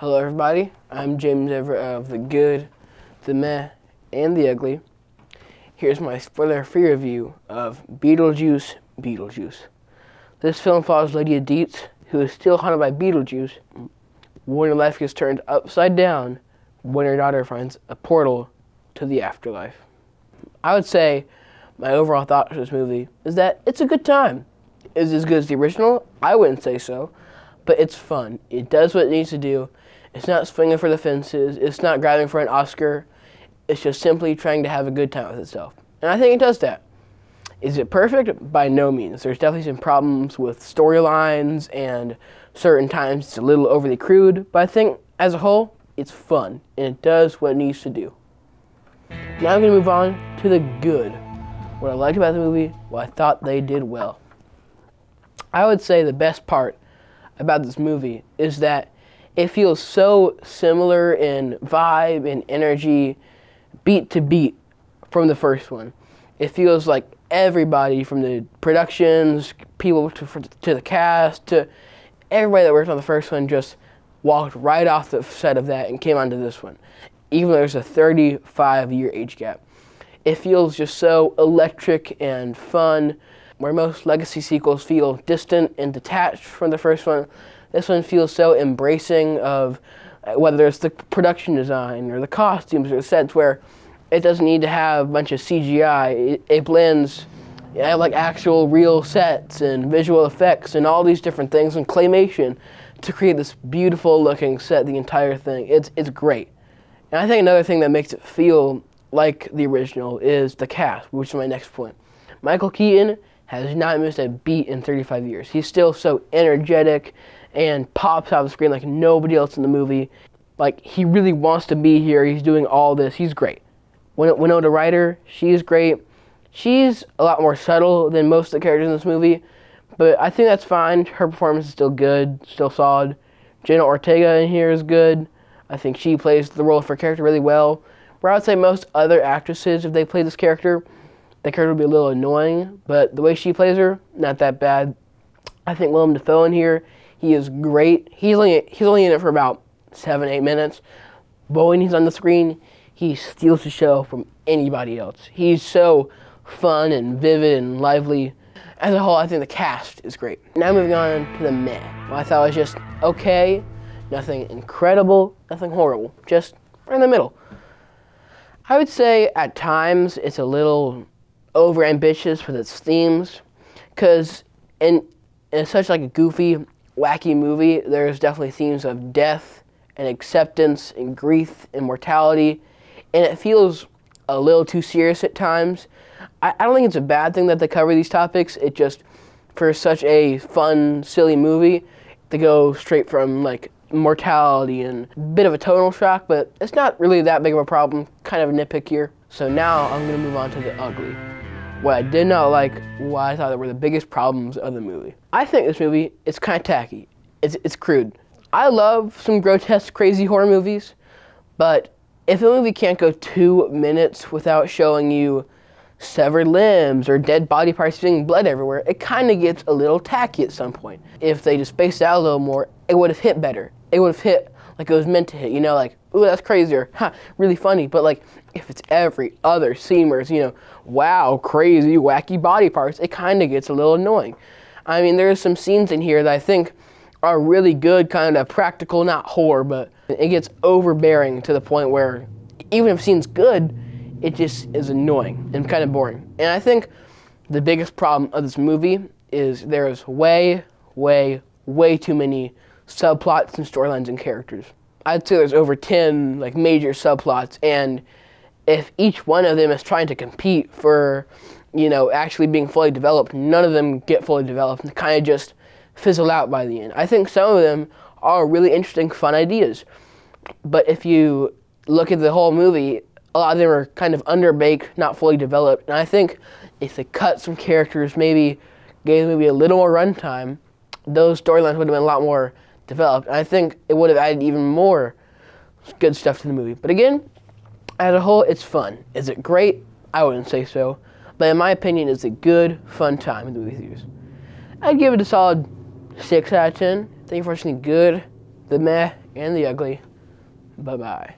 Hello everybody, I'm James Everett of The Good, The Meh, and The Ugly. Here's my spoiler-free review of Beetlejuice Beetlejuice. This film follows Lady Dietz, who is still haunted by Beetlejuice, when her life gets turned upside down when her daughter finds a portal to the afterlife. I would say my overall thought for this movie is that it's a good time. Is it as good as the original? I wouldn't say so, but it's fun. It does what it needs to do. It's not swinging for the fences. It's not grabbing for an Oscar. It's just simply trying to have a good time with itself. And I think it does that. Is it perfect? By no means. There's definitely some problems with storylines and certain times it's a little overly crude, but I think as a whole, it's fun and it does what it needs to do. Now I'm going to move on to the good. What I liked about the movie, what I thought they did well. I would say the best part about this movie is that it feels so similar in vibe and energy, beat to beat, from the first one. It feels like everybody from the productions, people to the cast, to everybody that worked on the first one just walked right off the set of that and came onto this one, even though there's a 35-year age gap. It feels just so electric and fun, where most legacy sequels feel distant and detached from the first one. This one feels so embracing of whether it's the production design or the costumes or the sets, where it doesn't need to have a bunch of CGI. It blends like actual real sets and visual effects and all these different things and claymation to create this beautiful looking set, the entire thing. It's great. And I think another thing that makes it feel like the original is the cast, which is my next point. Michael Keaton has not missed a beat in 35 years. He's still so energetic and pops out of the screen like nobody else in the movie. Like, he really wants to be here. He's doing all this. He's great. Winona Ryder, she's great. She's a lot more subtle than most of the characters in this movie, but I think that's fine. Her performance is still good, still solid. Jenna Ortega in here is good. I think she plays the role of her character really well. Where I would say most other actresses, if they play this character, the character would be a little annoying, but the way she plays her, not that bad. I think Willem Dafoe in here, he is great. He's only in it for about 7-8 minutes, but when he's on the screen, he steals the show from anybody else. He's so fun and vivid and lively. As a whole, I think the cast is great. Now moving on to the meh. Well, I thought it was just okay, nothing incredible, nothing horrible, just right in the middle. I would say at times it's a little overambitious with its themes, because in such like a goofy, wacky movie, there's definitely themes of death and acceptance and grief and mortality, and it feels a little too serious at times. I don't think it's a bad thing that they cover these topics. It just, for such a fun, silly movie, they go straight from like mortality and a bit of a tonal shock, but it's not really that big of a problem, kind of a nitpick here. So now I'm going to move on to the ugly. What I did not like, what I thought were the biggest problems of the movie. I think this movie is kind of tacky. It's crude. I love some grotesque, crazy horror movies, but if a movie can't go 2 minutes without showing you severed limbs or dead body parts being blood everywhere, it kind of gets a little tacky at some point. If they just spaced out a little more, it would have hit better. It would have hit like it was meant to hit, like, ooh, that's crazy, or, ha, really funny. But like, if it's every other scene where it's, wow, crazy, wacky body parts, it kind of gets a little annoying. I mean, there's some scenes in here that I think are really good, kind of practical, not horror, but it gets overbearing to the point where even if the scene's good, it just is annoying and kind of boring. And I think the biggest problem of this movie is there's way, way, way too many subplots and storylines and characters. I'd say there's over 10 like major subplots, and if each one of them is trying to compete for, actually being fully developed, none of them get fully developed and kind of just fizzle out by the end. I think some of them are really interesting, fun ideas, but if you look at the whole movie, a lot of them are kind of underbaked, not fully developed, and I think if they cut some characters, maybe gave the movie a little more runtime, those storylines would have been a lot more developed. And I think it would have added even more good stuff to the movie. But again, as a whole, it's fun. Is it great? I wouldn't say so. But in my opinion, it's a good, fun time in the movie theaters. I'd give it a solid 6 out of 10. Thank you for watching The Good, the meh, and the ugly. Bye-bye.